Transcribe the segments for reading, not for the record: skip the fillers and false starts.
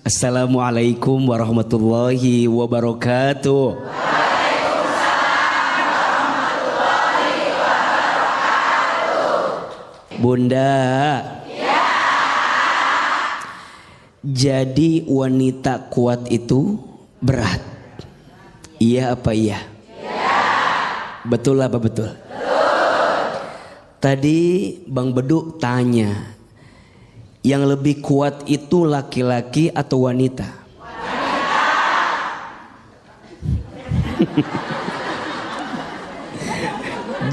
Assalamualaikum warahmatullahi wabarakatuh. Bunda. Ya. Jadi wanita kuat itu berat. Iya apa iya? Ya. Betul apa betul? Betul. Tadi Bang Bedu tanya, yang lebih kuat itu laki-laki atau wanita? Wanita.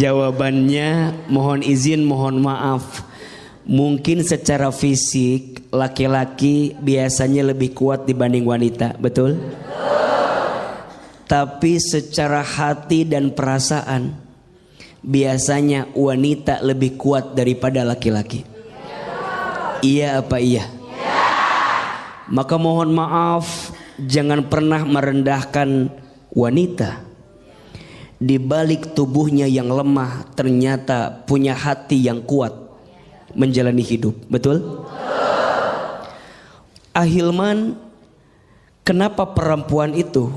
Jawabannya mohon izin, mohon maaf. Mungkin secara fisik laki-laki biasanya lebih kuat dibanding wanita, betul? Tapi secara hati dan perasaan biasanya wanita lebih kuat daripada laki-laki. Iya apa iya? Ya. Maka mohon maaf, jangan pernah merendahkan wanita. Di balik tubuhnya yang lemah ternyata punya hati yang kuat menjalani hidup. Betul? Ahilman, kenapa perempuan itu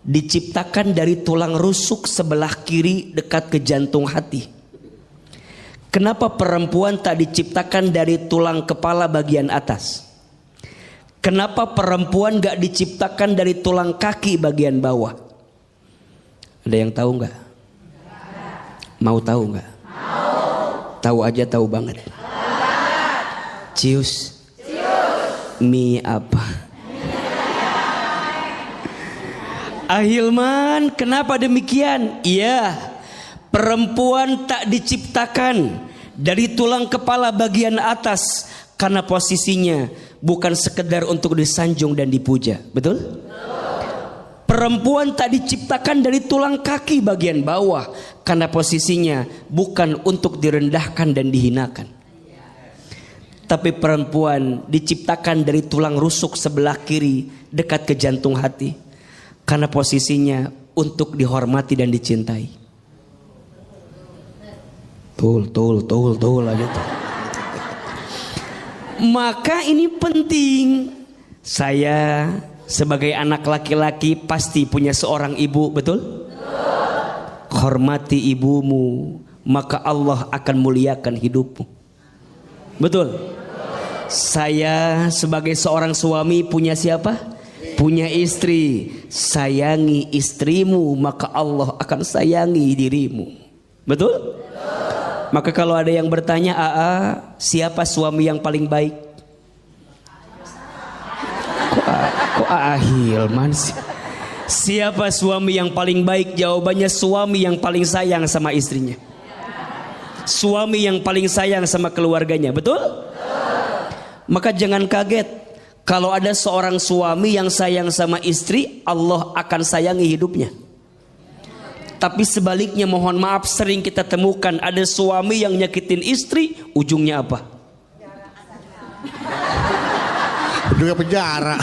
diciptakan dari tulang rusuk sebelah kiri dekat ke jantung hati? Kenapa perempuan tak diciptakan dari tulang kepala bagian atas? Kenapa perempuan gak diciptakan dari tulang kaki bagian bawah? Ada yang tahu nggak? Mau tahu nggak? Tahu aja, tahu banget. Cius. Mie apa? Ahilman, kenapa demikian? Iya, perempuan tak diciptakan dari tulang kepala bagian atas karena posisinya bukan sekedar untuk disanjung dan dipuja. Betul? Perempuan tak diciptakan dari tulang kaki bagian bawah karena posisinya bukan untuk direndahkan dan dihinakan. Tapi perempuan diciptakan dari tulang rusuk sebelah kiri dekat ke jantung hati karena posisinya untuk dihormati dan dicintai. Tul aja tuh. Maka ini penting. Saya sebagai anak laki-laki pasti punya seorang ibu, betul? Hormati ibumu, maka Allah akan muliakan hidupmu. Betul? Saya sebagai seorang suami punya siapa? Punya istri. Sayangi istrimu, maka Allah akan sayangi dirimu. Betul? Maka kalau ada yang bertanya, siapa suami yang paling baik? Kok Ahilman sih? Siapa suami yang paling baik? Jawabannya suami yang paling sayang sama istrinya. Suami yang paling sayang sama keluarganya. Betul? Maka jangan kaget kalau ada seorang suami yang sayang sama istri, Allah akan sayangi hidupnya. Tapi sebaliknya, mohon maaf, sering kita temukan ada suami yang nyakitin istri, ujungnya apa? Ujungnya penjara.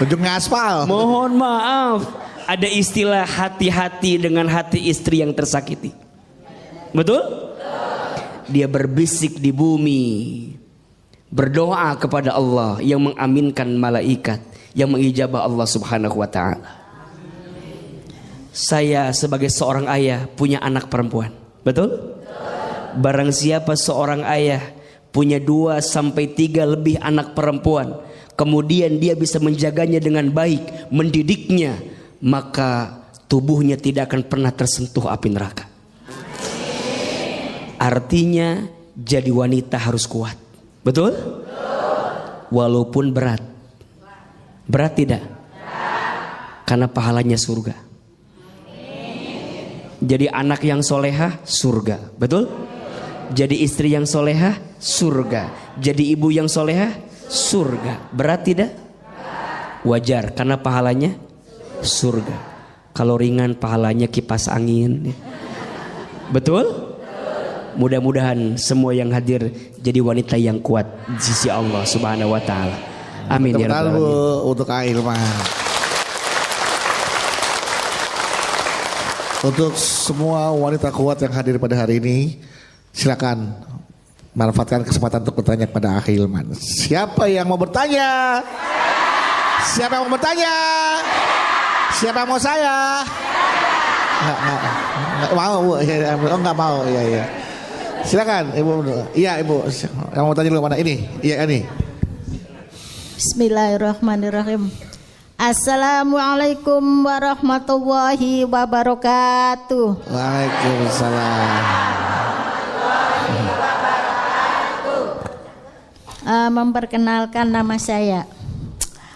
Ujungnya aspal. Mohon maaf, ada istilah hati-hati dengan hati istri yang tersakiti. Betul? Dia berbisik di bumi, berdoa kepada Allah yang mengaminkan malaikat, yang mengijabah Allah Subhanahu wa ta'ala. Saya sebagai seorang ayah punya anak perempuan. Betul? Barang siapa seorang ayah punya 2 sampai 3 lebih anak perempuan, kemudian dia bisa menjaganya dengan baik, mendidiknya, maka tubuhnya tidak akan pernah tersentuh api neraka. Artinya jadi wanita harus kuat. Betul? Walaupun berat. Berat tidak? Karena pahalanya surga. Jadi anak yang solehah, surga. Betul? Jadi istri yang solehah, surga. Jadi ibu yang solehah, surga. Berat tidak? Wajar, karena pahalanya surga. Kalau ringan pahalanya kipas angin. Betul? Mudah-mudahan semua yang hadir jadi wanita yang kuat di sisi Allah Subhanahu wa ta'ala. Amin ya rabbal alamin. Untuk Ahilman. Untuk semua wanita kuat yang hadir pada hari ini, silakan manfaatkan kesempatan untuk bertanya kepada Akhi Hilman. Siapa yang mau bertanya? Siapa yang mau bertanya? Siapa yang mau saya? Nggak mau Bu. Oh nggak mau. Iya. Silakan Ibu. Iya Ibu. Yang mau tanya dulu mana ini? Iya ini. Bismillahirrahmanirrahim. Assalamualaikum warahmatullahi wabarakatuh. Waalaikumsalam. Memperkenalkan nama saya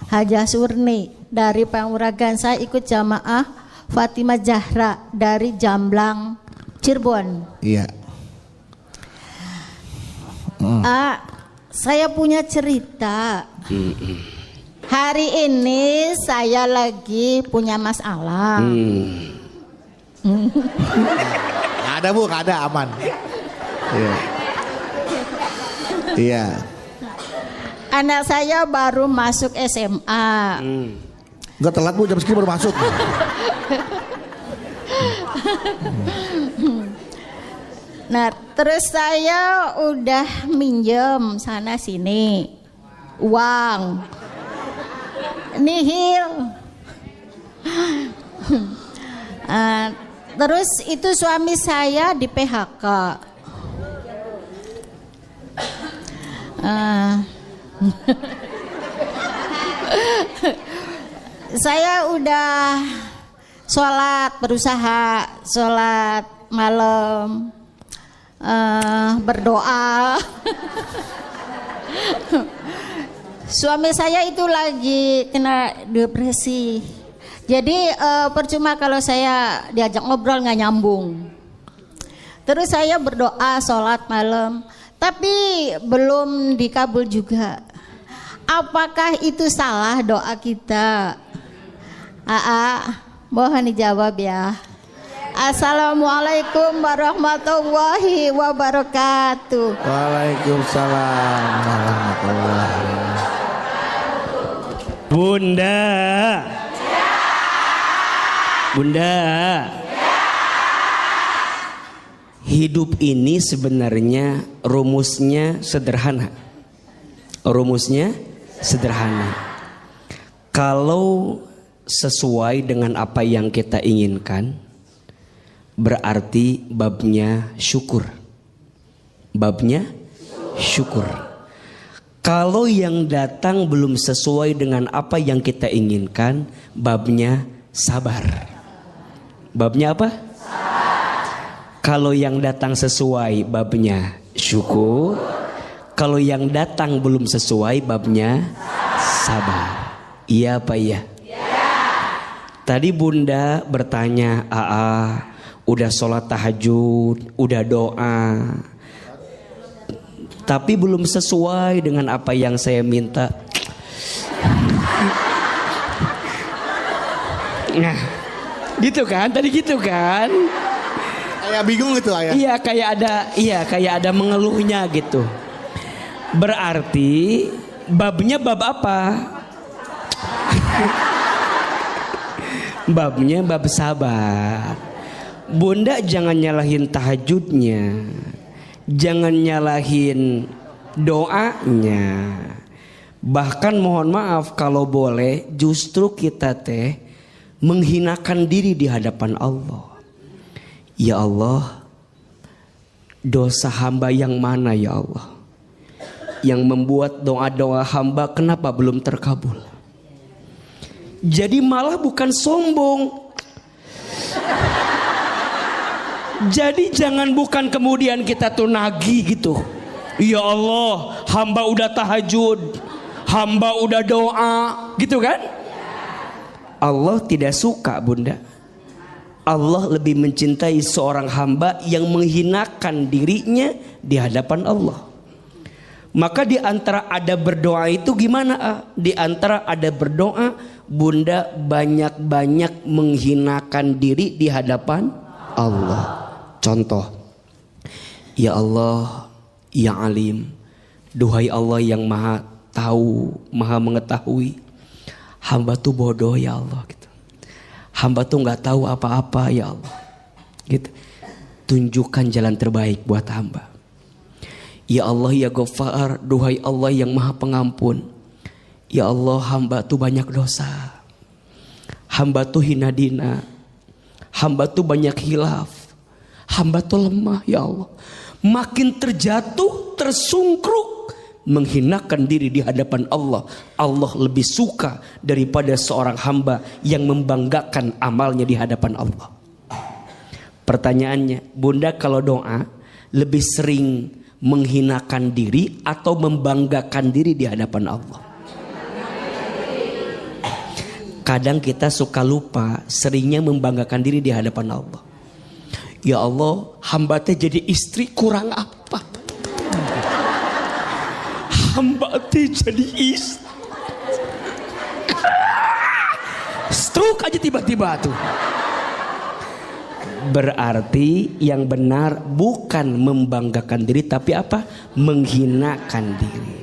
Hajah Surni dari Panguragan. Saya ikut jamaah Fatimah Zahra dari Jamblang, Cirebon. Iya. Saya punya cerita. Hari ini saya lagi punya masalah. Nggak ada Bu, nggak ada, aman. Iya. Anak saya baru masuk SMA. Enggak telat Bu, jam segini baru masuk. Nah, terus saya udah minjem sana sini uang nihil. Terus itu suami saya di PHK. Saya udah berusaha sholat malam, berdoa. Suami saya itu lagi kena depresi. Jadi percuma kalau saya diajak ngobrol nggak nyambung. Terus saya berdoa sholat malam, tapi belum dikabul juga. Apakah itu salah doa kita? Mohon dijawab ya. Assalamualaikum warahmatullahi wabarakatuh. Waalaikumsalam warahmatullahi wabarakatuh. Bunda, hidup ini sebenarnya rumusnya sederhana. Kalau sesuai dengan apa yang kita inginkan, berarti babnya syukur. Kalau yang datang belum sesuai dengan apa yang kita inginkan, babnya sabar. Babnya apa? Kalau yang datang sesuai, babnya syukur. Kalau yang datang belum sesuai, babnya sabar. Iya apa iya? Tadi Bunda bertanya, udah sholat tahajud, udah doa, tapi belum sesuai dengan apa yang saya minta. Nah, gitu kan? Tadi gitu kan? Kayak bingung gitu Ayah. Iya, kayak ada mengeluhnya gitu. Berarti babnya bab apa? Babnya bab sabar. Bunda jangan nyalahin tahajudnya, jangan nyalahin doanya. Bahkan mohon maaf kalau boleh, justru kita menghinakan diri di hadapan Allah. Ya Allah, dosa hamba yang mana ya Allah, yang membuat doa-doa hamba kenapa belum terkabul? Jadi malah bukan sombong. Jadi bukan kemudian kita tuh nagih gitu. Ya Allah, hamba udah tahajud, hamba udah doa, gitu kan? Allah tidak suka Bunda. Allah lebih mencintai seorang hamba yang menghinakan dirinya di hadapan Allah. Maka di antara ada berdoa itu gimana? Di antara ada berdoa, Bunda banyak-banyak menghinakan diri di hadapan Allah. Contoh, ya Allah, ya Alim, duhai Allah yang maha tahu, maha mengetahui, hamba tuh bodoh ya Allah gitu. Hamba tuh nggak tahu apa-apa ya Allah gitu. Tunjukkan jalan terbaik buat hamba. Ya Allah ya Ghaffar, duhai Allah yang maha pengampun. Ya Allah, hamba tuh banyak dosa. Hamba tuh hina dina. Hamba tuh banyak hilaf. Hamba tuh lemah ya Allah. Makin terjatuh, tersungkruk, menghinakan diri di hadapan Allah. Allah lebih suka daripada seorang hamba yang membanggakan amalnya di hadapan Allah. Pertanyaannya, Bunda kalau doa lebih sering menghinakan diri atau membanggakan diri di hadapan Allah? Kadang kita suka lupa, seringnya membanggakan diri di hadapan Allah. Ya Allah, hamba teh jadi istri kurang apa? Hamba teh jadi istri. Stroke aja tiba-tiba tuh. Berarti yang benar bukan membanggakan diri, tapi apa? Menghinakan diri.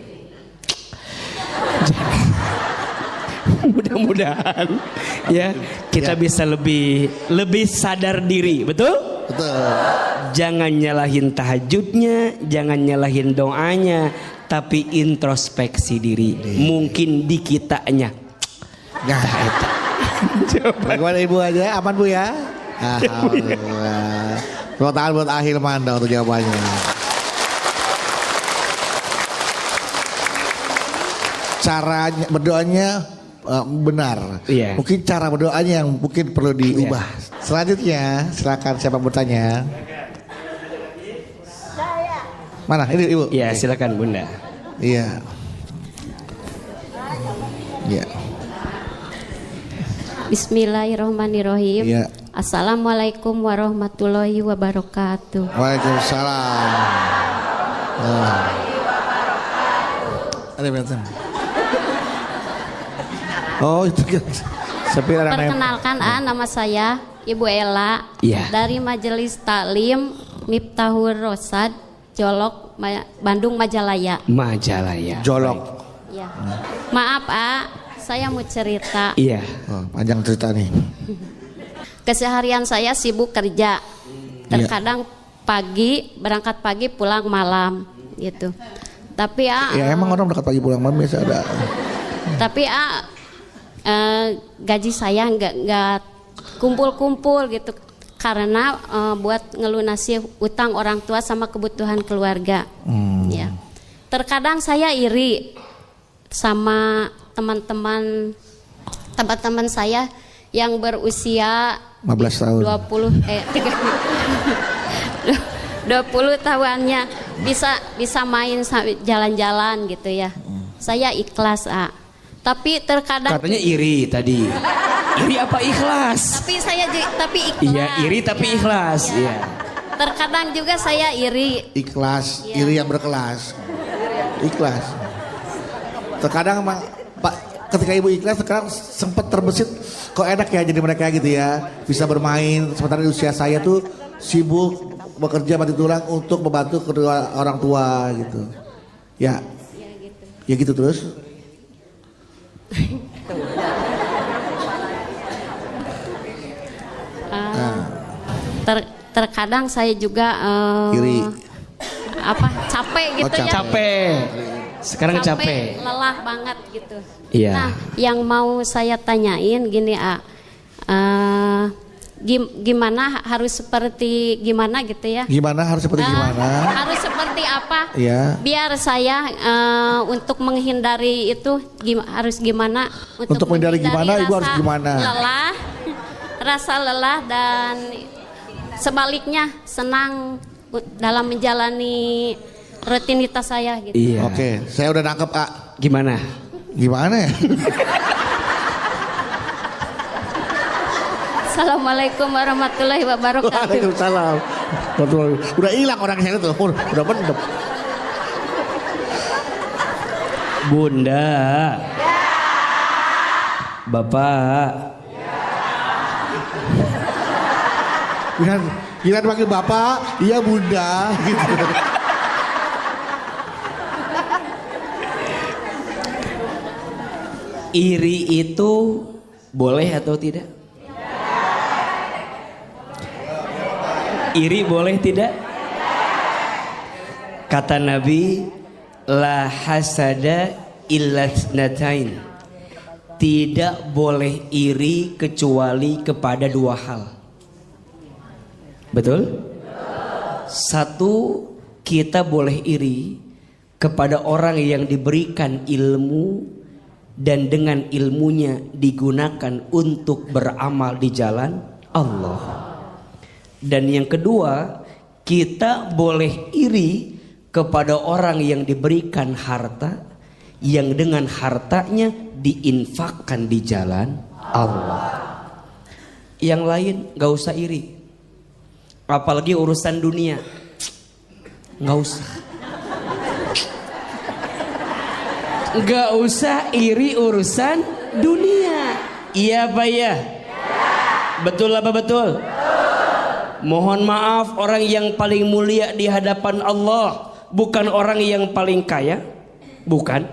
Mudah-mudahan ya kita bisa lebih sadar diri, betul? Betul. Jangan nyalahin tahajudnya, jangan nyalahin doanya, tapi introspeksi diri. Mungkin di kitanya. Nah, bagaimana Ibu aja? Aman Bu ya? Alhamdulillah. Tepuk tangan buat Ahilman untuk jawabannya. Caranya berdoanya benar. Iya. Mungkin cara berdoanya yang mungkin perlu diubah. Iya. Selanjutnya silakan siapa bertanya. Mana ini Ibu? Ya silakan Bunda. Iya. Iya. Bismillahirrahmanirrahim. Iya. Assalamualaikum warahmatullahi wabarakatuh. Waalaikumsalam. Ada betul. Oh itu kan. Perkenalkan nama saya Ibu Ella Iya. dari Majelis Taklim Miftahul Rosad Jolok Bandung Majalaya. Majalaya. Jolok. Ya. Maaf saya mau cerita. Iya. Oh, panjang cerita nih. Keseharian saya sibuk kerja. Terkadang pagi berangkat pagi pulang malam gitu. Tapi ya emang orang berangkat pagi pulang malam biasa ada. Tapi gaji saya nggak kumpul-kumpul gitu karena buat ngelunasi utang orang tua sama kebutuhan keluarga. Ya. Terkadang saya iri sama teman-teman saya yang berusia 15 tahun. 20 tahuannya bisa main jalan-jalan gitu ya. Saya ikhlas tapi terkadang Katanya iri tadi. Iri apa ikhlas? tapi ikhlas. Iya, iri tapi ikhlas. Iya. Terkadang juga saya iri. Ikhlas, Iya. iri yang berkelas. Ikhlas. Terkadang emang Pak, ketika Ibu ikhlas sekarang sempat terbesit kok enak ya jadi mereka gitu ya. Bisa bermain sementara di usia saya tuh sibuk bekerja mati tulang untuk membantu kedua orang tua gitu. Ya. Ya gitu terus. Terkadang saya juga Iri. capek gitu ya. Capek. Sekarang capek. Lelah banget gitu. Iya. Nah, yang mau saya tanyain gini gimana harus seperti gimana gitu ya? Gimana harus seperti gimana? Harus seperti apa? Iya. Biar saya untuk menghindari itu harus gimana? Untuk menghindari gimana, Ibu harus gimana? Rasa lelah dan sebaliknya senang dalam menjalani rutinitas saya gitu. Iya. Oke, saya udah nangkep Gimana? Gimana ya? Assalamualaikum warahmatullahi wabarakatuh. Waalaikumsalam. Udah hilang orang saya tuh, udah mendem. Bunda. Bapak. Gila panggil bapak, iya bunda gitu. Iri itu boleh atau tidak? Iri boleh tidak? Kata Nabi, la hasada illa tsnatain. Tidak boleh iri kecuali kepada dua hal. Betul? Satu, kita boleh iri kepada orang yang diberikan ilmu dan dengan ilmunya digunakan untuk beramal di jalan Allah. Dan yang kedua, kita boleh iri kepada orang yang diberikan harta yang dengan hartanya diinfakkan di jalan Allah. Yang lain gak usah iri, apalagi urusan dunia, gak usah. Gak usah iri urusan dunia. Iya apa ya? Betul apa betul? Mohon maaf, orang yang paling mulia di hadapan Allah bukan orang yang paling kaya, bukan.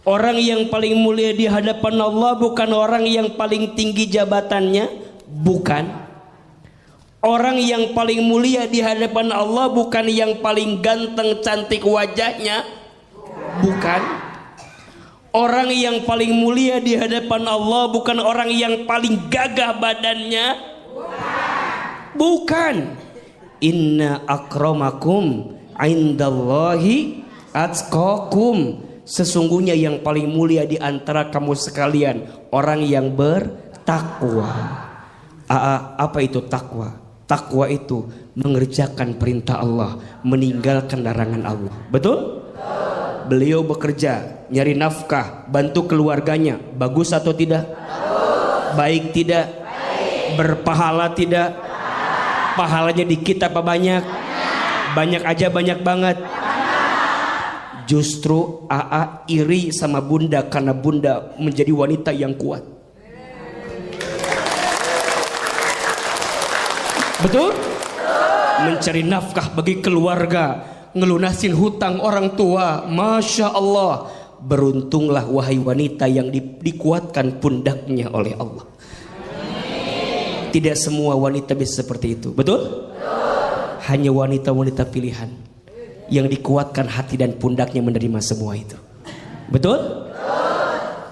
Orang yang paling mulia di hadapan Allah bukan orang yang paling tinggi jabatannya, bukan. Orang yang paling mulia di hadapan Allah bukan yang paling ganteng cantik wajahnya, bukan. Orang yang paling mulia di hadapan Allah bukan orang yang paling gagah badannya, bukan. Inna akramakum indallahi atqakum. Sesungguhnya yang paling mulia di antara kamu sekalian orang yang bertakwa. Apa itu takwa? Takwa itu mengerjakan perintah Allah, meninggalkan larangan Allah. Betul? Beliau bekerja, nyari nafkah, bantu keluarganya. Bagus atau tidak? Baik tidak? Berpahala tidak? Pahalanya dikit apa banyak? Banyak aja, banyak banget. Justru AA iri sama bunda karena bunda menjadi wanita yang kuat. Betul? Mencari nafkah bagi keluarga, ngelunasin hutang orang tua. Masya Allah. Beruntunglah wahai wanita yang dikuatkan pundaknya oleh Allah. Tidak semua wanita bisa seperti itu. Betul? Hanya wanita-wanita pilihan yang dikuatkan hati dan pundaknya menerima semua itu. Betul?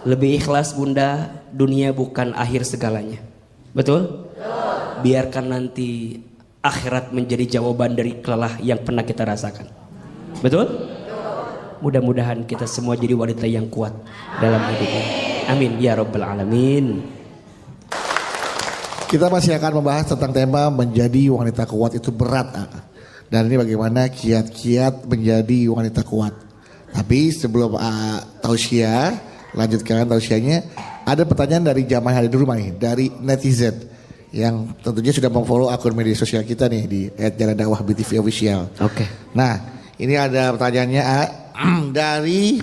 Lebih ikhlas bunda, dunia bukan akhir segalanya. Betul? Biarkan nanti akhirat menjadi jawaban dari kelelah yang pernah kita rasakan. Betul? Mudah-mudahan kita semua jadi wanita yang kuat dalam hidup ini. Amin ya rabbal alamin. Kita masih akan membahas tentang tema menjadi wanita kuat itu berat. Dan ini bagaimana kiat-kiat menjadi wanita kuat. Tapi sebelum tausiah, lanjutkan tausiahnya, ada pertanyaan dari jamaah yang ada di rumah nih, dari netizen yang tentunya sudah memfollow akun media sosial kita nih di @jalandakwah_BTV official. Oke. Nah, ini ada pertanyaannya dari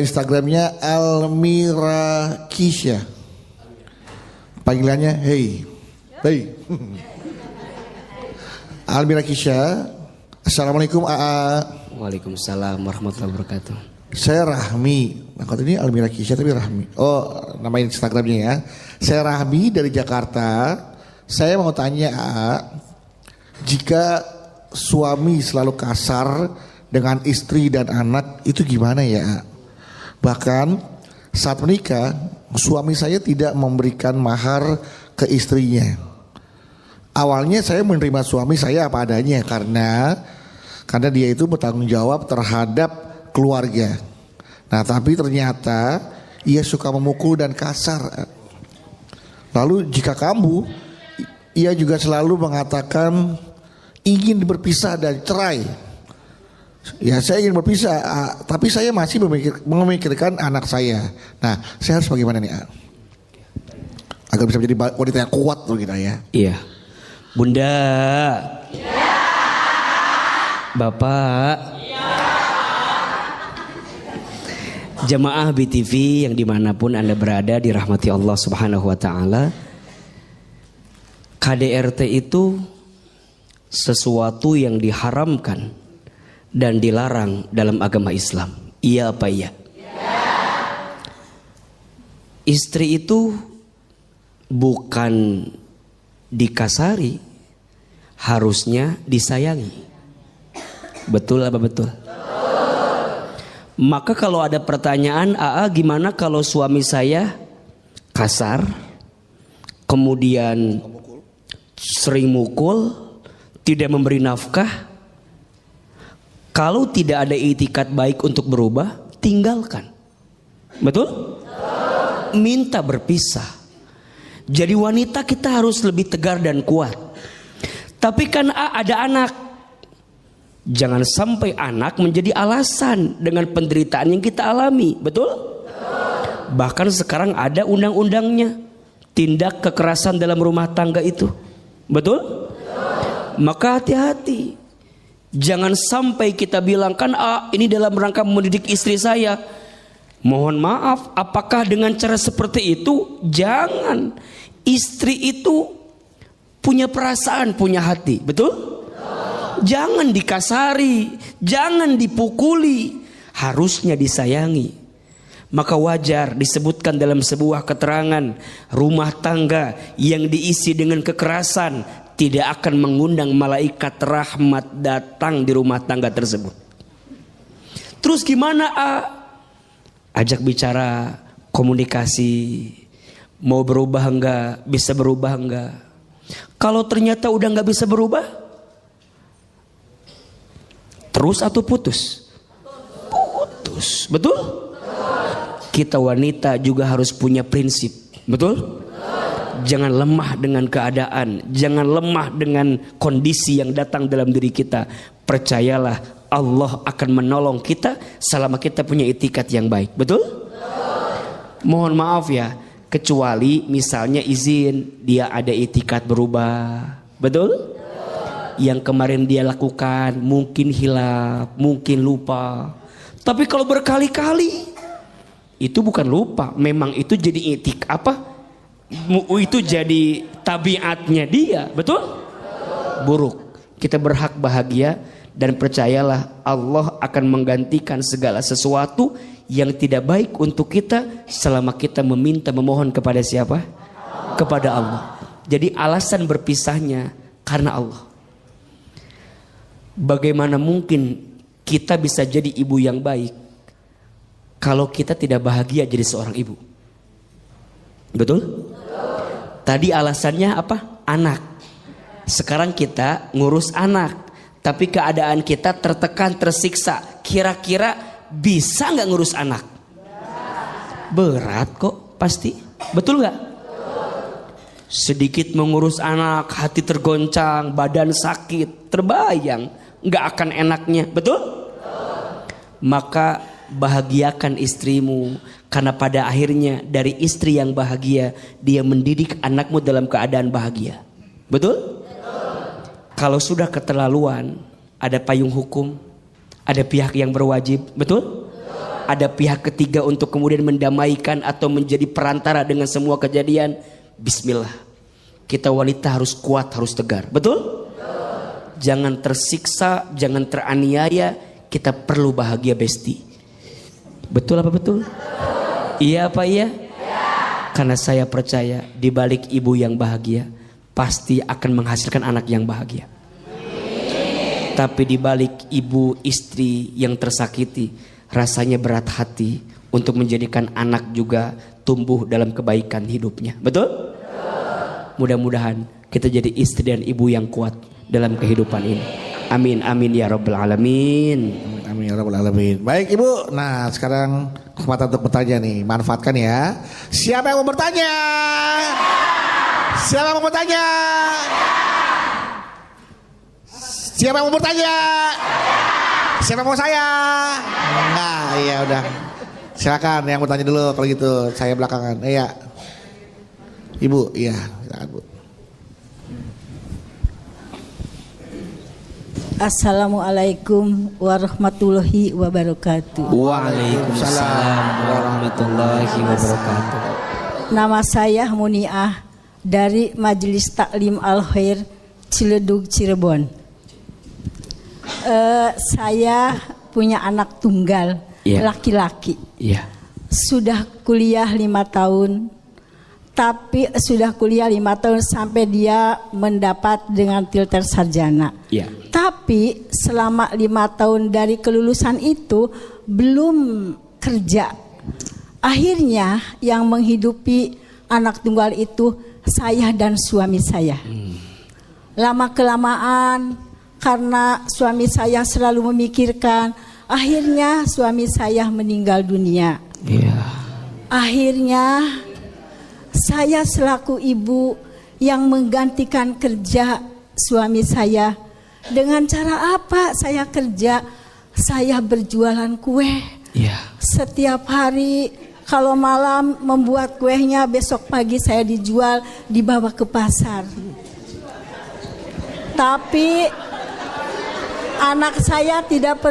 Instagramnya Almira Kisha. Panggilannya hey. Almira Kisha, Assalamualaikum AA. Waalaikumsalam warahmatullahi wabarakatuh. Saya Rahmi. Nah, kalau ini Almira Kisha tapi Rahmi. Oh, nama Instagramnya ya. Saya Rahmi dari Jakarta. Saya mau tanya AA, jika suami selalu kasar dengan istri dan anak itu gimana ya AA? Bahkan saat menikah suami saya tidak memberikan mahar ke istrinya. Awalnya saya menerima suami saya apa adanya karena dia itu bertanggung jawab terhadap keluarga. Nah, tapi ternyata ia suka memukul dan kasar. Lalu jika ia juga selalu mengatakan ingin berpisah dan cerai. Ya, saya ingin berpisah, tapi saya masih memikirkan anak saya. Nah, saya harus bagaimana nih, agar bisa menjadi wanita yang kuat tuh kita ya. Iya. Bunda. Ya. Bapak. Ya. Jamaah BTV yang dimanapun Anda berada dirahmati Allah Subhanahu wa ta'ala. KDRT itu sesuatu yang diharamkan dan dilarang dalam agama Islam. Iya apa iya? Ya. Istri itu bukan dikasari, harusnya disayangi. Betul apa betul? Maka kalau ada pertanyaan, gimana kalau suami saya kasar, kemudian sering mukul, tidak memberi nafkah? Kalau tidak ada itikat baik untuk berubah, tinggalkan. Betul? Minta berpisah. Jadi wanita kita harus lebih tegar dan kuat. Tapi kan ada anak. Jangan sampai anak menjadi alasan dengan penderitaan yang kita alami. Betul? Bahkan sekarang ada undang-undangnya. Tindak kekerasan dalam rumah tangga itu. Betul? Maka hati-hati. Jangan sampai kita bilang kan ini dalam rangka mendidik istri saya. Mohon maaf, apakah dengan cara seperti itu? Jangan. Istri itu punya perasaan, punya hati. Betul? Jangan dikasari, jangan dipukuli, harusnya disayangi. Maka wajar disebutkan dalam sebuah keterangan, rumah tangga yang diisi dengan kekerasan tidak akan mengundang malaikat rahmat datang di rumah tangga tersebut. Terus gimana? Ajak bicara, komunikasi, mau berubah enggak, bisa berubah enggak. Kalau ternyata udah enggak bisa berubah, terus atau putus? Putus, betul? Kita wanita juga harus punya prinsip, betul? Jangan lemah dengan keadaan, jangan lemah dengan kondisi yang datang dalam diri kita. Percayalah, Allah akan menolong kita selama kita punya itikat yang baik, betul? Mohon maaf ya, kecuali misalnya izin dia ada itikat berubah, betul? Yang kemarin dia lakukan mungkin hilaf, mungkin lupa. Tapi kalau berkali-kali, itu bukan lupa, memang itu jadi itu jadi tabiatnya dia, betul? Buruk. Kita berhak bahagia dan percayalah Allah akan menggantikan segala sesuatu yang tidak baik untuk kita selama kita meminta memohon kepada siapa? Kepada Allah. Jadi alasan berpisahnya karena Allah. Bagaimana mungkin kita bisa jadi ibu yang baik kalau kita tidak bahagia jadi seorang ibu? Betul? Tadi alasannya apa? Anak. Sekarang kita ngurus anak, tapi keadaan kita tertekan, tersiksa. Kira-kira bisa nggak ngurus anak? Berat kok, pasti. Betul nggak? Sedikit mengurus anak, hati tergoncang, badan sakit, terbayang nggak akan enaknya, betul? Maka bahagiakan istrimu, karena pada akhirnya dari istri yang bahagia dia mendidik anakmu dalam keadaan bahagia, betul? Kalau sudah keterlaluan, ada payung hukum, ada pihak yang berwajib, betul? Ada pihak ketiga untuk kemudian mendamaikan atau menjadi perantara dengan semua kejadian. Bismillah, kita wanita harus kuat, harus tegar, betul? Jangan tersiksa, jangan teraniaya. Kita perlu bahagia, besti. Betul apa betul? Iya apa iya? Karena saya percaya di balik ibu yang bahagia pasti akan menghasilkan anak yang bahagia. Tapi di balik ibu istri yang tersakiti, rasanya berat hati untuk menjadikan anak juga tumbuh dalam kebaikan hidupnya. Betul? Mudah-mudahan kita jadi istri dan ibu yang kuat dalam kehidupan ini. Amin amin ya rabbal alamin. Amin ya rabbal alamin. Baik Ibu, nah sekarang kesempatan untuk bertanya nih, manfaatkan ya. Siapa yang mau bertanya? Siapa yang mau bertanya? Siapa yang mau bertanya? Siapa yang mau saya? Nah, iya udah. Silakan yang bertanya dulu kalau gitu. Saya belakangan. Iya. Ibu, iya, silakan Bu. Assalamualaikum warahmatullahi wabarakatuh. Waalaikumsalam warahmatullahi wabarakatuh. Nama saya Muniah dari Majelis Taklim Al-Khair Ciledug Cirebon. Saya punya anak tunggal, laki-laki. Iya. Sudah kuliah 5 tahun. tapi sudah kuliah 5 tahun sampai dia mendapat dengan tilter sarjana. Ya. Tapi selama 5 tahun dari kelulusan itu belum kerja. Akhirnya yang menghidupi anak tunggal itu saya dan suami saya. Lama kelamaan karena suami saya selalu memikirkan, akhirnya suami saya meninggal dunia. Iya. Akhirnya saya selaku ibu yang menggantikan kerja suami saya. Dengan cara apa saya kerja? Saya berjualan kue. Iya. Setiap hari kalau malam membuat kuenya, besok pagi saya dijual, dibawa ke pasar. Tapi anak saya tidak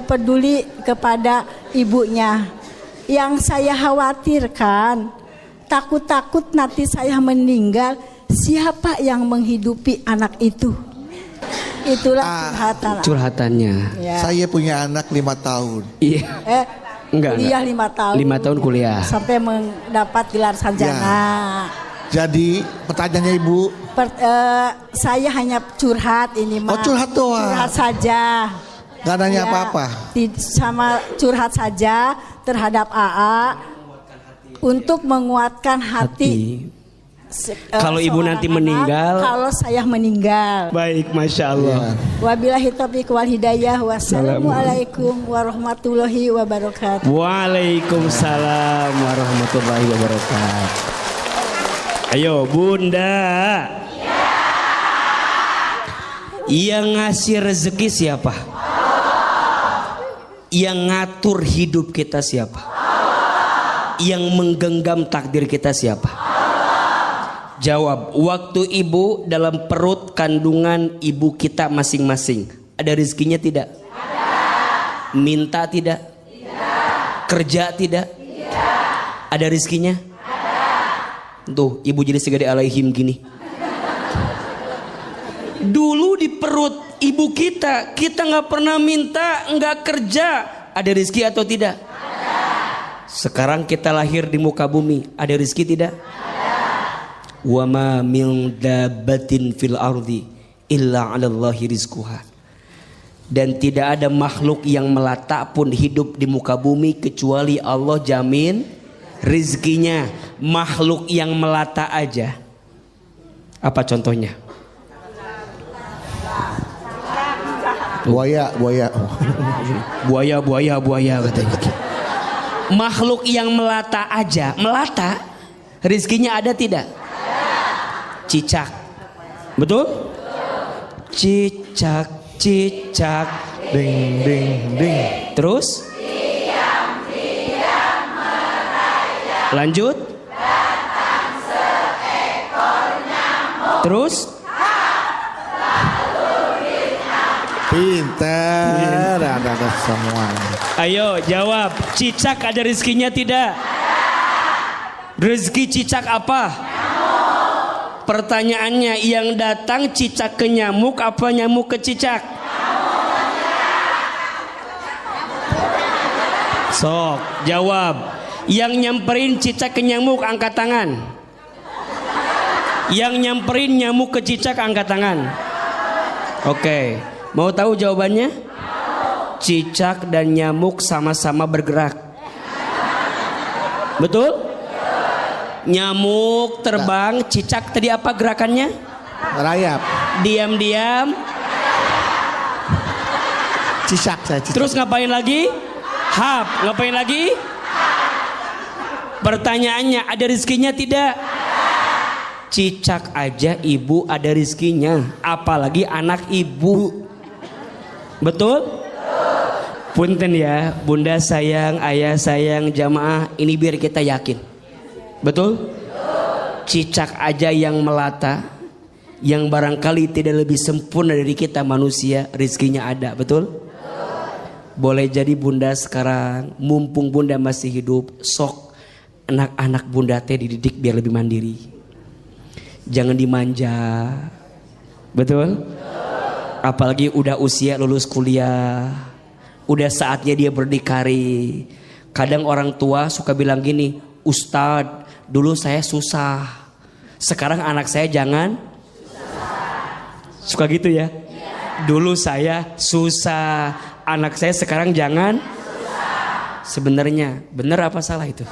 peduli kepada ibunya. Yang saya khawatirkan, takut-takut nanti saya meninggal, siapa yang menghidupi anak itu? Itulah Curhatannya. Ya. Saya punya anak 5 tahun. Iya. Kuliah 5 tahun. 5 tahun kuliah. Sampai mendapat gelar sarjana. Jadi pertanyaannya Ibu, Saya hanya curhat ini, Oh, curhat doang. Curhat saja. Gak nanya Ya, apa-apa. Sama curhat saja terhadap AA untuk menguatkan hati. Kalau ibu seorang nanti anak, meninggal. kalau saya meninggal. Baik, Masya Allah. Wabillahi taufiq wal hidayah. Wassalamualaikum warahmatullahi wabarakatuh. Waalaikumsalam warahmatullahi wabarakatuh. Ayo Bunda. Yang ngasih rezeki siapa? Yang ngatur hidup kita siapa? Yang menggenggam takdir kita siapa? Jawab, waktu ibu dalam perut kandungan ibu kita masing-masing, ada rezekinya tidak? Ada. Minta tidak? Tidak. Kerja tidak? Tidak. Ada rezekinya? Ada. Tuh, ibu jadi segede alaihim gini. Dulu di perut ibu kita nggak pernah minta, nggak kerja, ada rezeki atau tidak? Ada. Sekarang kita lahir di muka bumi, ada rezeki tidak? Wa ma min dabbatin fil ardi illa 'alallahi rizquha. Dan tidak ada makhluk yang melata pun hidup di muka bumi kecuali Allah jamin rizkinya. Makhluk yang melata aja. Apa contohnya? Buaya katanya. Makhluk yang melata aja, melata rizkinya ada tidak? Cicak, betul? Cicak, cicak, ding ding ding. Terus? Lanjut? Terus? Pintar, ada semua. Ayo jawab, cicak ada rezekinya tidak? Rezeki cicak apa? Pertanyaannya, yang datang cicak ke nyamuk apa nyamuk ke cicak? Sok, jawab. Yang nyamperin cicak ke nyamuk angkat tangan. Yang nyamperin nyamuk ke cicak angkat tangan. Oke, mau tahu jawabannya? Cicak dan nyamuk sama-sama bergerak. Betul? Nyamuk terbang, cicak tadi apa gerakannya? Rayap. Diam-diam. Cicak saya. Terus ngapain lagi? Hap. Ngapain lagi? Pertanyaannya, ada rezekinya tidak? Cicak aja ibu ada rezekinya, apalagi anak ibu. Betul? Punten ya, bunda sayang, ayah sayang, jamaah, ini biar kita yakin. Betul? Cicak aja yang melata, yang barangkali tidak lebih sempurna dari kita manusia, rezekinya ada, betul? Boleh jadi bunda sekarang, mumpung bunda masih hidup, sok anak-anak bunda teh dididik biar lebih mandiri. Jangan dimanja, betul? Apalagi udah usia lulus kuliah, udah saatnya dia berdikari. Kadang orang tua suka bilang gini, Ustadz, dulu saya susah, sekarang anak saya jangan suka gitu ya. Dulu saya susah, anak saya sekarang jangan susah. Sebenarnya benar apa salah itu?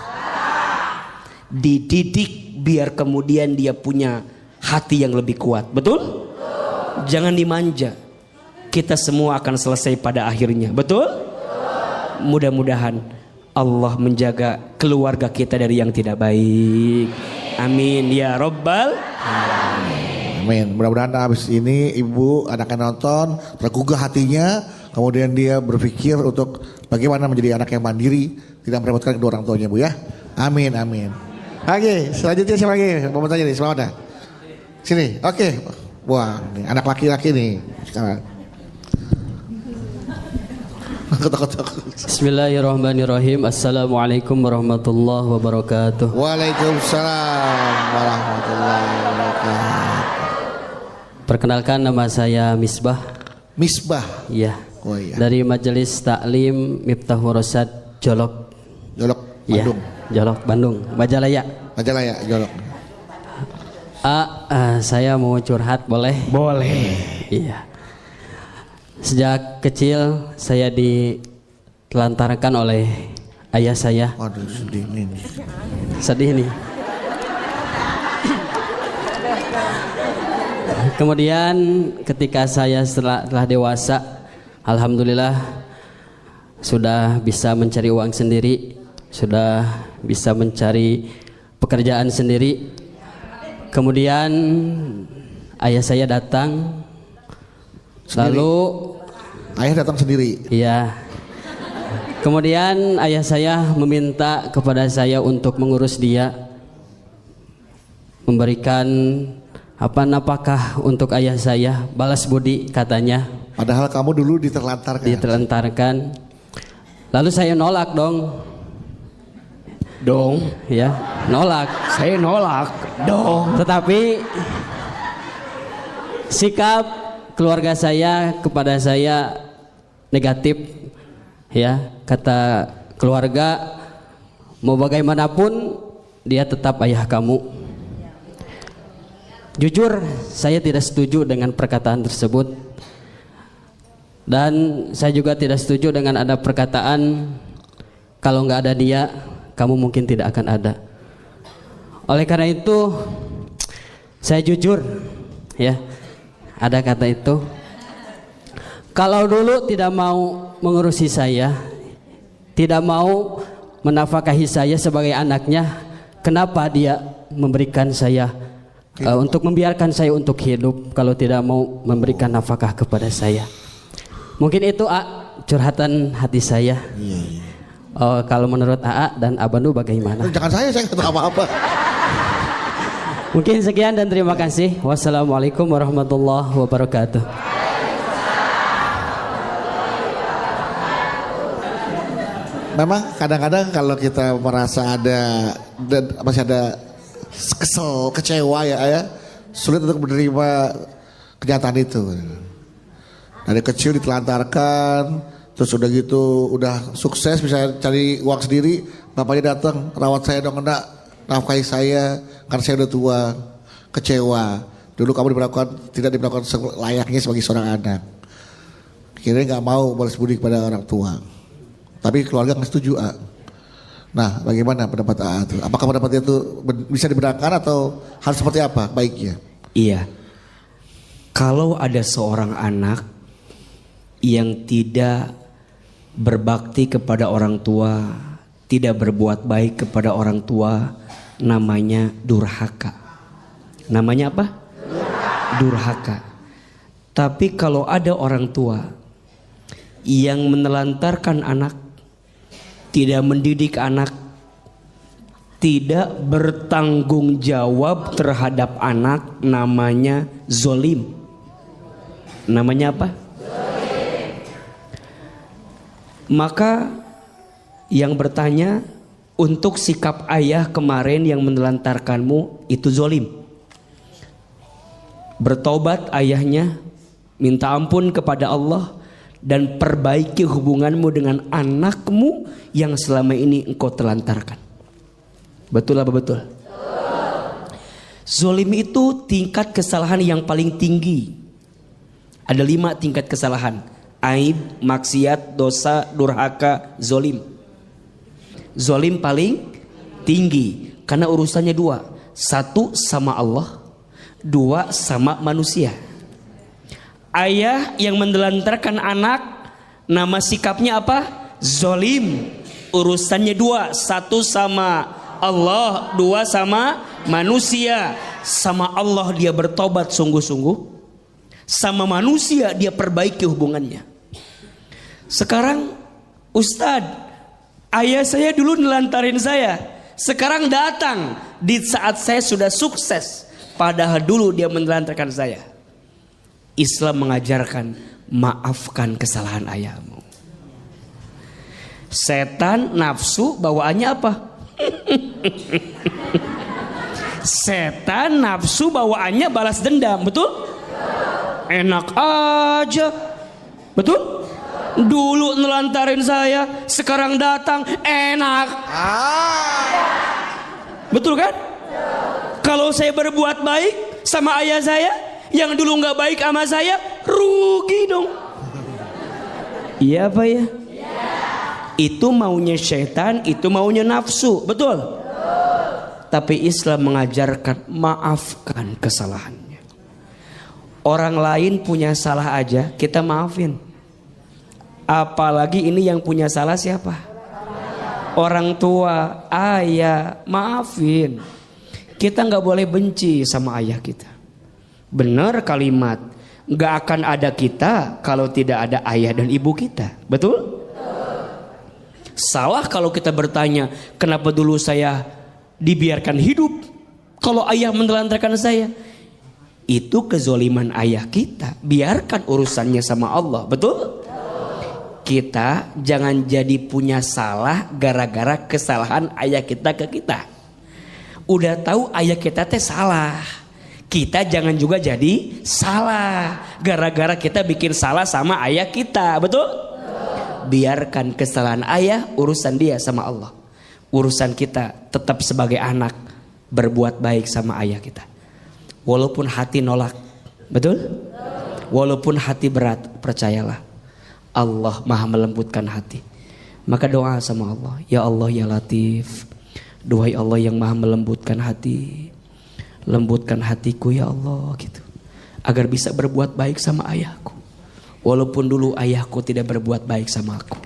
Dididik biar kemudian dia punya hati yang lebih kuat. Betul? Jangan dimanja. Kita semua akan selesai pada akhirnya. Betul? Mudah-mudahan Allah menjaga keluarga kita dari yang tidak baik. Amin ya Rabbal. Amin. Mudah-mudahan habis ini ibu anaknya nonton tergugah hatinya, kemudian dia berpikir untuk bagaimana menjadi anak yang mandiri, tidak merepotkan kedua orang tuanya, Bu ya. Amin, amin. Oke, selanjutnya siapa lagi? Mau tanya nih, siapa ada? Sini, oke. Wah, nih, anak laki-laki nih sekarang. Bismillahirrahmanirrahim. Assalamualaikum warahmatullahi wabarakatuh. Waalaikumsalam warahmatullahi wabarakatuh. Perkenalkan, nama saya Misbah. Misbah. Iya. Oh iya. Dari Majelis Taklim Miftahul Rosyad Jolok. Jolok, Iya. Bandung. Jolok, Bandung. Majalaya. Majalaya, Jolok. Saya mau curhat, boleh? Boleh. Iya. Sejak kecil saya ditelantarkan oleh ayah saya. Waduh, sedih nih. Sedih nih. Kemudian ketika saya telah dewasa, alhamdulillah sudah bisa mencari uang sendiri, sudah bisa mencari pekerjaan sendiri. Kemudian ayah saya datang, lalu ayah datang sendiri. iya. Kemudian ayah saya meminta kepada saya untuk mengurus dia, memberikan nafkah untuk ayah saya, balas budi katanya. Padahal kamu dulu ditelantarkan. Lalu saya nolak dong, ya, nolak. Saya nolak dong. Tetapi sikap keluarga saya kepada saya negatif, ya. Kata keluarga, mau bagaimanapun dia tetap ayah kamu. Jujur, saya tidak setuju dengan perkataan tersebut. Dan saya juga tidak setuju dengan ada perkataan, kalau nggak ada dia, kamu mungkin tidak akan ada. Oleh karena itu, saya jujur, ya, ada kata itu. Kalau dulu tidak mau mengurusi saya, tidak mau menafkahi saya sebagai anaknya, kenapa dia memberikan saya untuk membiarkan saya untuk hidup kalau tidak mau memberikan nafkah kepada saya? Mungkin itu curhatan hati saya. Kalau menurut AA dan Abanu bagaimana? Jangan saya nggak tahu apa-apa. Mungkin sekian dan terima kasih. Wassalamualaikum warahmatullahi wabarakatuh. Memang kadang-kadang kalau kita merasa masih ada kesel, kecewa ya, sulit untuk menerima kenyataan itu. Dari kecil ditelantarkan, terus udah gitu, udah sukses bisa cari uang sendiri, bapaknya datang, rawat saya dong, nafkahi saya, karena saya udah tua, kecewa. Dulu kamu tidak diperlakukan layaknya sebagai seorang anak. Kira-kira nggak mau balas budi kepada orang tua. Tapi keluarga nggak setuju, Nah, bagaimana pendapat AA itu? Apakah pendapatnya itu bisa dibenarkan atau harus seperti apa baiknya? Iya. Kalau ada seorang anak yang tidak berbakti kepada orang tua, tidak berbuat baik kepada orang tua, namanya durhaka. Namanya apa? Durhaka. Tapi kalau ada orang tua yang menelantarkan anak, tidak mendidik anak, tidak bertanggung jawab terhadap anak, namanya zolim. Namanya apa? Zolim. Maka yang bertanya, untuk sikap ayah kemarin yang menelantarkanmu itu zolim. Bertobat ayahnya, minta ampun kepada Allah, dan perbaiki hubunganmu dengan anakmu yang selama ini engkau telantarkan. Betul apa betul? Zolim itu tingkat kesalahan yang paling tinggi. Ada 5 tingkat kesalahan. Aib, maksiat, dosa, durhaka, zolim. Zolim paling tinggi karena urusannya 2. 1 sama Allah, 2 sama manusia. Ayah yang menelantarkan anak, nama sikapnya apa? Zolim. Urusannya 2. 1 sama Allah, 2 sama manusia. Sama Allah dia bertobat sungguh-sungguh, sama manusia dia perbaiki hubungannya. Sekarang Ustadz, ayah saya dulu nelantarin saya, sekarang datang di saat saya sudah sukses, padahal dulu dia menelantarkan saya. Islam mengajarkan maafkan kesalahan ayahmu. Setan nafsu bawaannya apa? Setan nafsu bawaannya balas dendam, betul? Enak aja, betul? Dulu nelantarin saya, sekarang datang enak. Betul kan? Kalau saya berbuat baik sama ayah saya, yang dulu nggak baik sama saya, rugi dong. Iya apa ya? Itu maunya syaitan, itu maunya nafsu, betul? Tapi Islam mengajarkan maafkan kesalahannya. Orang lain punya salah aja kita maafin. Apalagi ini yang punya salah siapa? Orang tua, ayah, maafin. Kita nggak boleh benci sama ayah kita. Benar kalimat, nggak akan ada kita kalau tidak ada ayah dan ibu kita, betul? Salah kalau kita bertanya, kenapa dulu saya dibiarkan hidup kalau ayah menelantarkan saya? Itu kezoliman ayah kita. Biarkan urusannya sama Allah, betul? Kita jangan jadi punya salah gara-gara kesalahan ayah kita ke kita. Udah tahu ayah kita teh salah, kita jangan juga jadi salah gara-gara kita bikin salah sama ayah kita, betul? Biarkan kesalahan ayah, urusan dia sama Allah. Urusan kita tetap sebagai anak berbuat baik sama ayah kita. Walaupun hati nolak, betul? Walaupun hati berat, percayalah Allah maha melembutkan hati. Maka doa sama Allah, ya Allah ya Latif, duhai Allah yang maha melembutkan hati, lembutkan hatiku ya Allah gitu, agar bisa berbuat baik sama ayahku. Walaupun dulu ayahku tidak berbuat baik sama aku.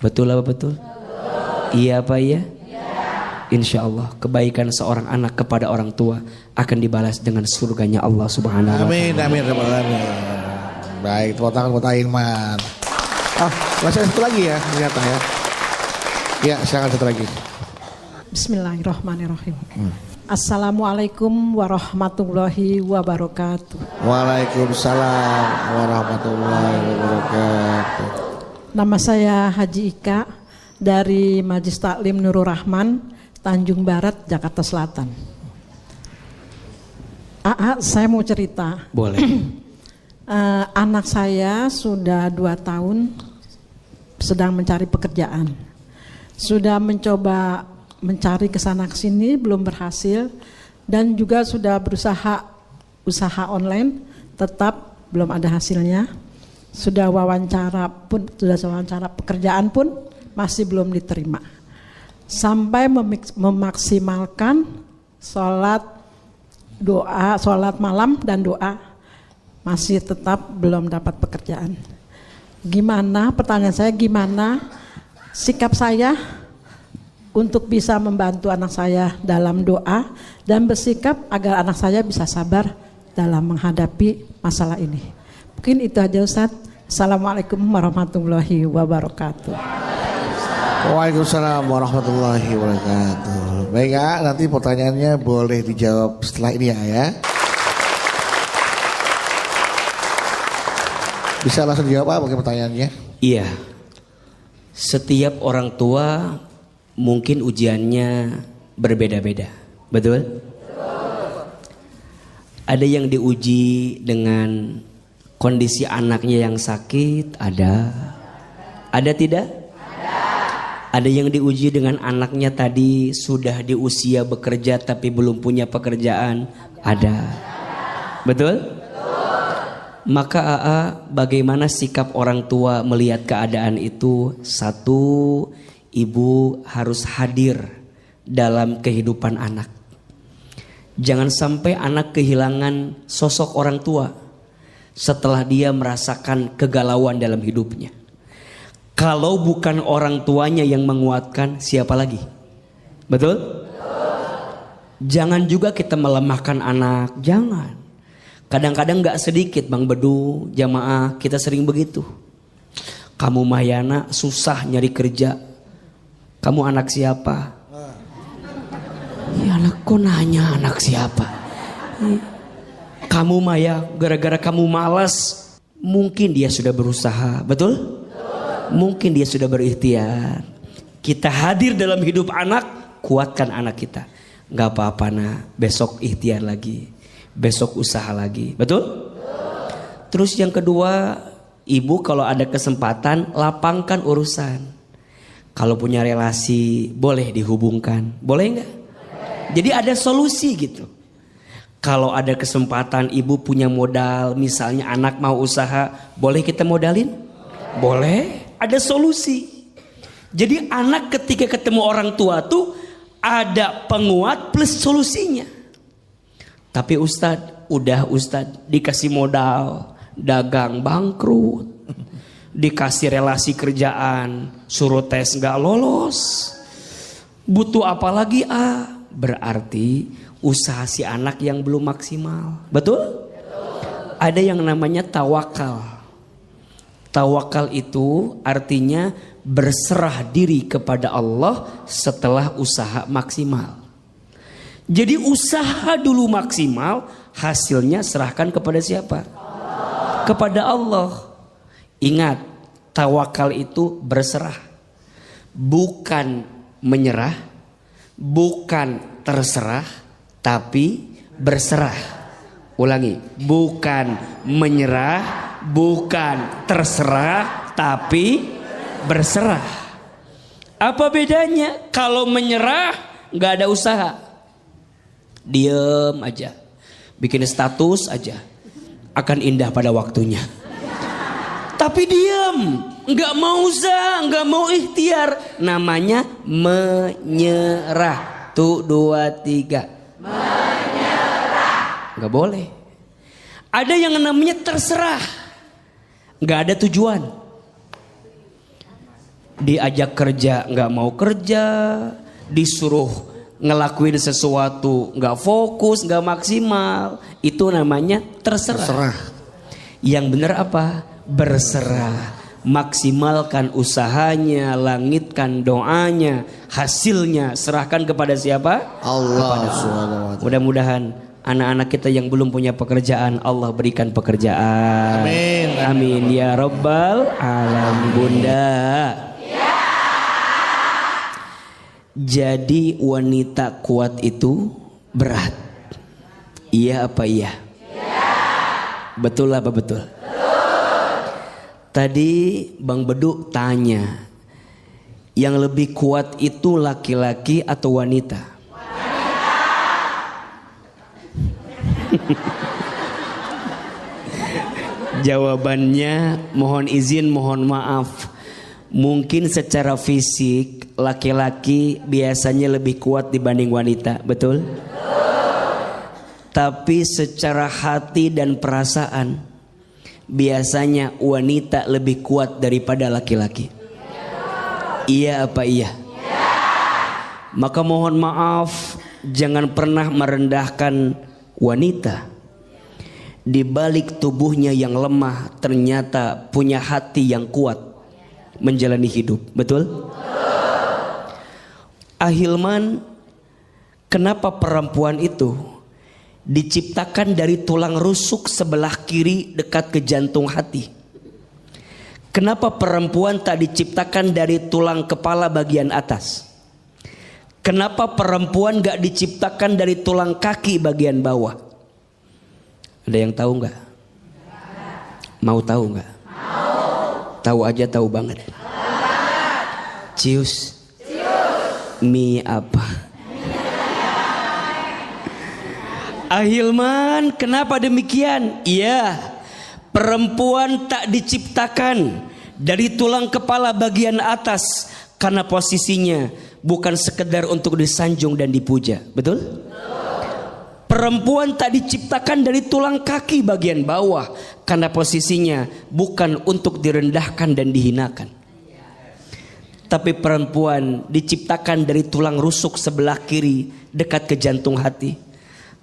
Betul apa betul? Iya apa iya? Insya Allah kebaikan seorang anak kepada orang tua akan dibalas dengan surganya Allah Subhanahu wa Ta'ala. Amin, amin, amin. Baik, tepuk tangan buat Aiman. Masih satu lagi ya ternyata ya. Ya, silakan satu lagi. Bismillahirrahmanirrahim. Assalamualaikum warahmatullahi wabarakatuh. Waalaikumsalam warahmatullahi wabarakatuh. Nama saya Haji Ika dari Majelis Taklim Nurul Rahman, Tanjung Barat, Jakarta Selatan. Saya mau cerita. Boleh. Anak saya sudah 2 tahun sedang mencari pekerjaan. Sudah mencoba mencari kesana kesini belum berhasil, dan juga sudah berusaha usaha online tetap belum ada hasilnya. Sudah wawancara pekerjaan pun masih belum diterima. Sampai memaksimalkan sholat malam dan doa, masih tetap belum dapat pekerjaan. Gimana, pertanyaan saya, gimana sikap saya untuk bisa membantu anak saya dalam doa dan bersikap agar anak saya bisa sabar dalam menghadapi masalah ini. Mungkin itu aja Ustaz. Assalamualaikum warahmatullahi wabarakatuh. Waalaikumsalam warahmatullahi wabarakatuh. Baik ya, nanti pertanyaannya boleh dijawab setelah ini ya. Bisa langsung dijawab apa pertanyaannya? Iya. Setiap orang tua mungkin ujiannya berbeda-beda, betul? Ada yang diuji dengan kondisi anaknya yang sakit, ada tidak? Ada yang diuji dengan anaknya tadi sudah di usia bekerja tapi belum punya pekerjaan, Ada. Betul? Maka bagaimana sikap orang tua melihat keadaan itu? Satu, ibu harus hadir dalam kehidupan anak. Jangan sampai anak kehilangan sosok orang tua setelah dia merasakan kegalauan dalam hidupnya. Kalau bukan orang tuanya yang menguatkan, siapa lagi? Betul? Jangan juga kita melemahkan anak, jangan. Kadang-kadang gak sedikit Bang Bedu, jamaah kita sering begitu. Kamu Mahyana susah nyari kerja. Kamu anak siapa? Ya anakku nanya anak siapa. Kamu Maya, gara-gara kamu malas. Mungkin dia sudah berusaha, betul? Mungkin dia sudah berikhtiar. Kita hadir dalam hidup anak, kuatkan anak kita. Gak apa-apa nak, besok ikhtiar lagi. Besok usaha lagi, betul? Terus yang kedua, ibu kalau ada kesempatan lapangkan urusan. Kalau punya relasi boleh dihubungkan, boleh nggak? Jadi ada solusi gitu. Kalau ada kesempatan ibu punya modal, misalnya anak mau usaha, boleh kita modalin? Boleh, ada solusi. Jadi anak ketika ketemu orang tua tuh ada penguat plus solusinya. Tapi Ustadz dikasih modal, dagang bangkrut, dikasih relasi kerjaan, suruh tes gak lolos. Butuh apa lagi Berarti usaha si anak yang belum maksimal. Betul? Ada yang namanya tawakal. Tawakal itu artinya berserah diri kepada Allah setelah usaha maksimal. Jadi usaha dulu maksimal, hasilnya serahkan kepada siapa? Kepada Allah. Ingat, tawakal itu berserah. Bukan menyerah, bukan terserah, tapi berserah. Ulangi, bukan menyerah, bukan terserah, tapi berserah. Apa bedanya? Kalau menyerah, gak ada usaha. Diem aja, bikin status aja, akan indah pada waktunya. Tapi diem, nggak mau usaha, nggak mau ikhtiar, namanya menyerah. Tuh 2, 3. Menyerah. Nggak boleh. Ada yang namanya terserah, nggak ada tujuan. Diajak kerja nggak mau kerja, disuruh ngelakuin sesuatu nggak fokus, nggak maksimal, itu namanya terserah. Yang benar apa? Berserah. Maksimalkan usahanya, langitkan doanya, hasilnya serahkan kepada siapa? Allah. Mudah-mudahan anak-anak kita yang belum punya pekerjaan, Allah berikan pekerjaan. Amin. Amin ya Rabbal Alamin. Bunda. Jadi wanita kuat itu berat. Iya apa iya? Iya. Betul apa betul? Betul. Tadi Bang Bedu tanya, yang lebih kuat itu laki-laki atau wanita? Wanita. Jawabannya mohon izin, mohon maaf. Mungkin secara fisik laki-laki biasanya lebih kuat dibanding wanita, betul? Tapi secara hati dan perasaan biasanya wanita lebih kuat daripada laki-laki. Iya apa iya? Maka mohon maaf, jangan pernah merendahkan wanita. Di balik tubuhnya yang lemah ternyata punya hati yang kuat menjalani hidup, betul? Ahilman, kenapa perempuan itu diciptakan dari tulang rusuk sebelah kiri dekat ke jantung hati? Kenapa perempuan tak diciptakan dari tulang kepala bagian atas? Kenapa perempuan gak diciptakan dari tulang kaki bagian bawah? Ada yang tahu gak? Mau tahu gak? Tahu aja, tahu banget. Cius. Mie apa? Ahilman, kenapa demikian? Iya, perempuan tak diciptakan dari tulang kepala bagian atas karena posisinya bukan sekedar untuk disanjung dan dipuja. Betul? Perempuan tak diciptakan dari tulang kaki bagian bawah karena posisinya bukan untuk direndahkan dan dihinakan. Tapi perempuan diciptakan dari tulang rusuk sebelah kiri dekat ke jantung hati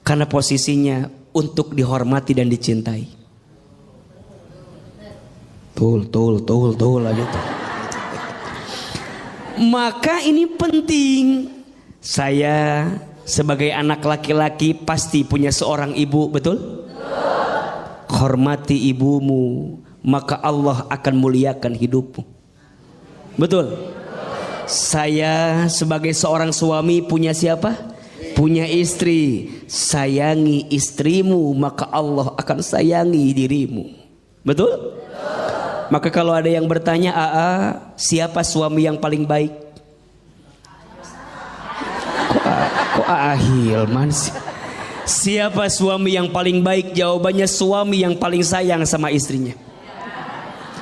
karena posisinya untuk dihormati dan dicintai. Tul aja tuh. Maka ini penting. Saya sebagai anak laki-laki pasti punya seorang ibu, betul? Hormati ibumu, maka Allah akan muliakan hidupmu. Betul? Saya sebagai seorang suami punya siapa? Punya istri. Sayangi istrimu, maka Allah akan sayangi dirimu. Betul? Maka kalau ada yang bertanya, siapa suami yang paling baik? Kok Hilman sih? Siapa suami yang paling baik? Jawabannya suami yang paling sayang sama istrinya.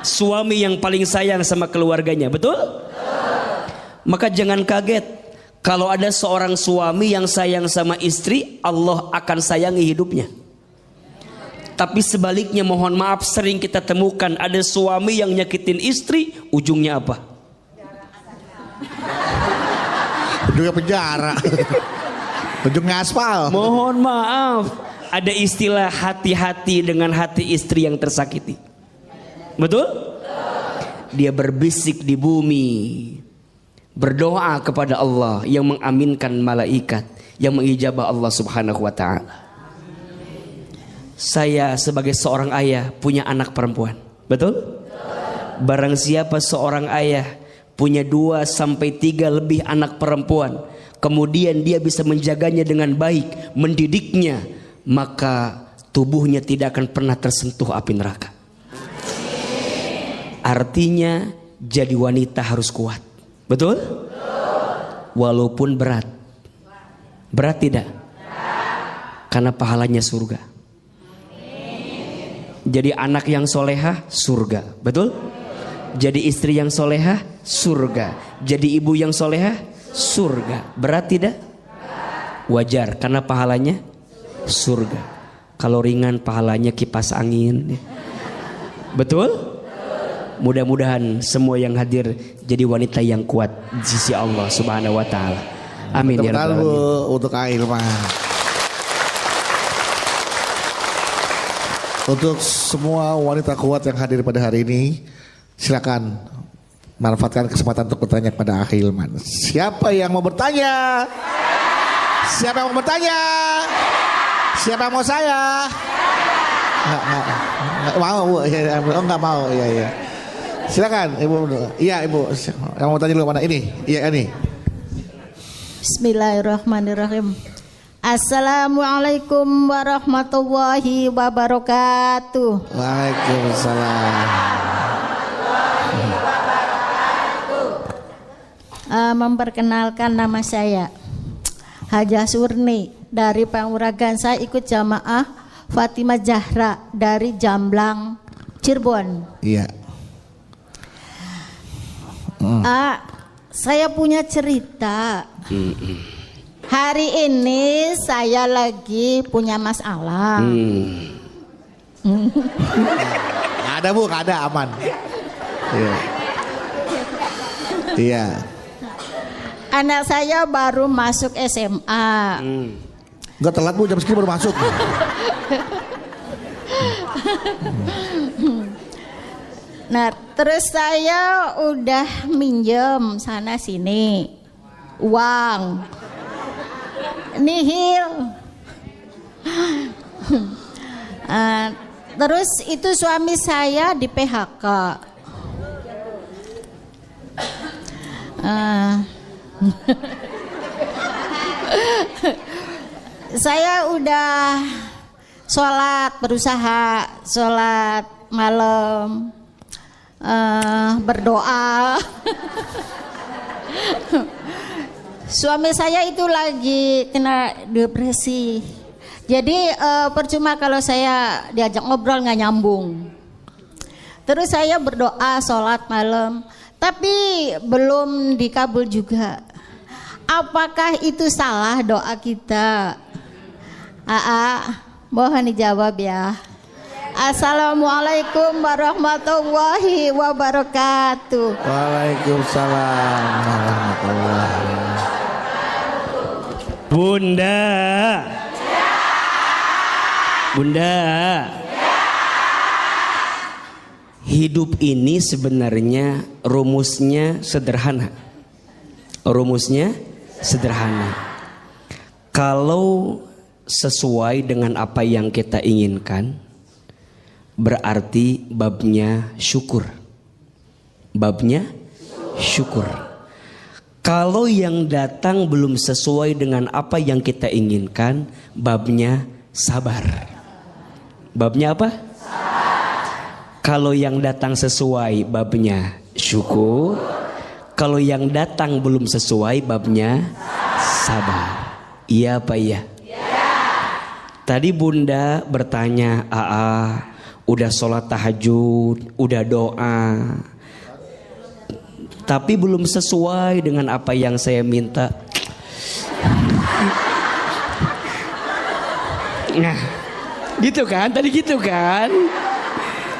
Suami yang paling sayang sama keluarganya. Betul? Maka jangan kaget kalau ada seorang suami yang sayang sama istri, Allah akan sayangi hidupnya. Tapi sebaliknya, mohon maaf, sering kita temukan ada suami yang nyakitin istri, ujungnya apa? Ujungnya penjara. Ujungnya aspal. Mohon maaf, ada istilah hati-hati dengan hati istri yang tersakiti. Betul? Dia berbisik di bumi, berdoa kepada Allah yang mengaminkan malaikat, yang mengijabah Allah Subhanahu wa ta'ala. Saya sebagai seorang ayah punya anak perempuan. Betul? Barang siapa seorang ayah punya 2 sampai 3 lebih anak perempuan, kemudian dia bisa menjaganya dengan baik, mendidiknya, maka tubuhnya tidak akan pernah tersentuh api neraka. Artinya jadi wanita harus kuat. Betul? Walaupun berat. Berat tidak? Karena pahalanya surga. Jadi anak yang solehah, surga. Betul? Jadi istri yang solehah, surga. Jadi ibu yang solehah, surga. Berat tidak? Wajar, karena pahalanya surga. Kalau ringan pahalanya kipas angin. Betul? Mudah-mudahan semua yang hadir jadi wanita yang kuat di sisi Allah Subhanahu wa ta'ala. Amin ya rabbal alamin. Untuk Ahilman. Untuk semua wanita kuat yang hadir pada hari ini, silakan manfaatkan kesempatan untuk bertanya kepada Ahilman. Siapa yang mau bertanya? Siapa yang mau bertanya? Siapa yang mau saya? Nggak mau, Bu. Nggak mau, iya. Silakan, Ibu. Iya, Ibu. Yang mau tanya dulu mana? Ini, iya ini. Bismillahirrahmanirrahim. Assalamualaikum warahmatullahi wabarakatuh. Waalaikumsalam. Memperkenalkan, nama saya Hajah Surni dari Panguragan. Saya ikut jamaah Fatimah Zahra dari Jamblang, Cirebon. Iya. Saya punya cerita. Hari ini saya lagi punya masalah. Nggak ada, Bu, nggak ada, aman. Iya. Anak saya baru masuk SMA. Nggak telat, Bu, jam segini baru masuk. Nah, terus saya udah minjem sana sini uang nihil. Terus itu suami saya di PHK. Saya udah berusaha sholat malam, berdoa. Suami saya itu lagi kena depresi. Jadi percuma kalau saya diajak ngobrol nggak nyambung. Terus saya berdoa sholat malam, tapi belum dikabul juga. Apakah itu salah doa kita? Mohon dijawab ya. Assalamualaikum warahmatullahi wabarakatuh. Waalaikumsalam warahmatullahi wabarakatuh. Bunda, hidup ini sebenarnya rumusnya sederhana. Kalau sesuai dengan apa yang kita inginkan, berarti babnya syukur. Kalau yang datang belum sesuai dengan apa yang kita inginkan, babnya sabar. Babnya apa? Kalau yang datang sesuai, babnya syukur. Kalau yang datang belum sesuai, babnya sabar. Iya apa iya? Tadi Bunda bertanya, udah sholat tahajud, udah doa, tapi belum sesuai dengan apa yang saya minta. Nah, gitu kan? Tadi gitu kan?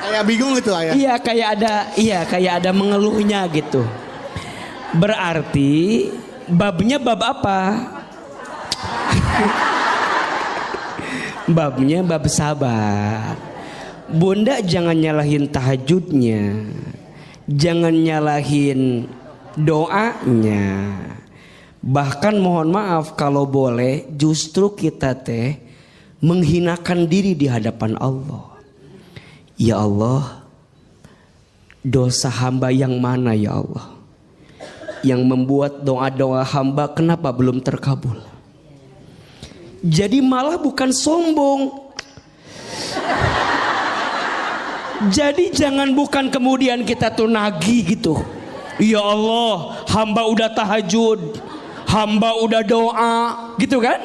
Kayak bingung gitu ayah. Iya, kayak ada mengeluhnya gitu. Berarti babnya bab apa? Babnya bab sabar. Bunda jangan nyalahin tahajudnya, jangan nyalahin doanya. Bahkan mohon maaf kalau boleh, justru kita menghinakan diri di hadapan Allah. Ya Allah, dosa hamba yang mana ya Allah, yang membuat doa-doa hamba kenapa belum terkabul? Jadi malah bukan sombong. Jadi jangan bukan kemudian kita tuh nagih gitu. Ya Allah, hamba udah tahajud, hamba udah doa, gitu kan?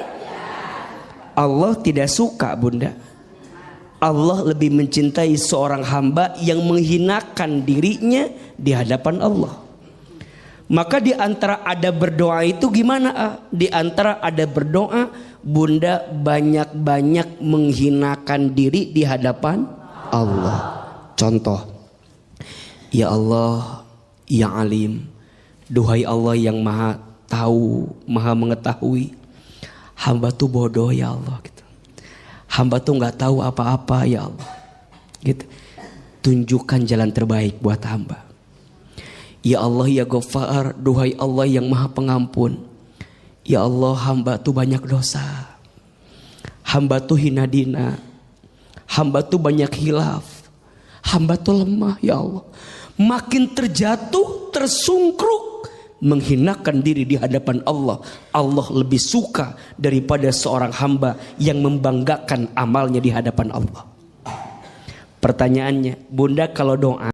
Allah tidak suka Bunda. Allah lebih mencintai seorang hamba yang menghinakan dirinya di hadapan Allah. Maka di antara ada berdoa itu gimana? Di antara ada berdoa, Bunda banyak-banyak menghinakan diri di hadapan Allah. Contoh, ya Allah, ya Alim, duhai Allah yang maha tahu, maha mengetahui, hamba tuh bodoh ya Allah gitu. Hamba tuh nggak tahu apa-apa ya Allah gitu. Tunjukkan jalan terbaik buat hamba. Ya Allah ya Ghaffar, duhai Allah yang maha pengampun, ya Allah hamba tuh banyak dosa, hamba tuh hina dina, hamba tuh banyak hilaf, hamba tuh lemah ya Allah. Makin terjatuh, tersungkruk, menghinakan diri di hadapan Allah. Allah lebih suka daripada seorang hamba yang membanggakan amalnya di hadapan Allah. Pertanyaannya, Bunda kalau doa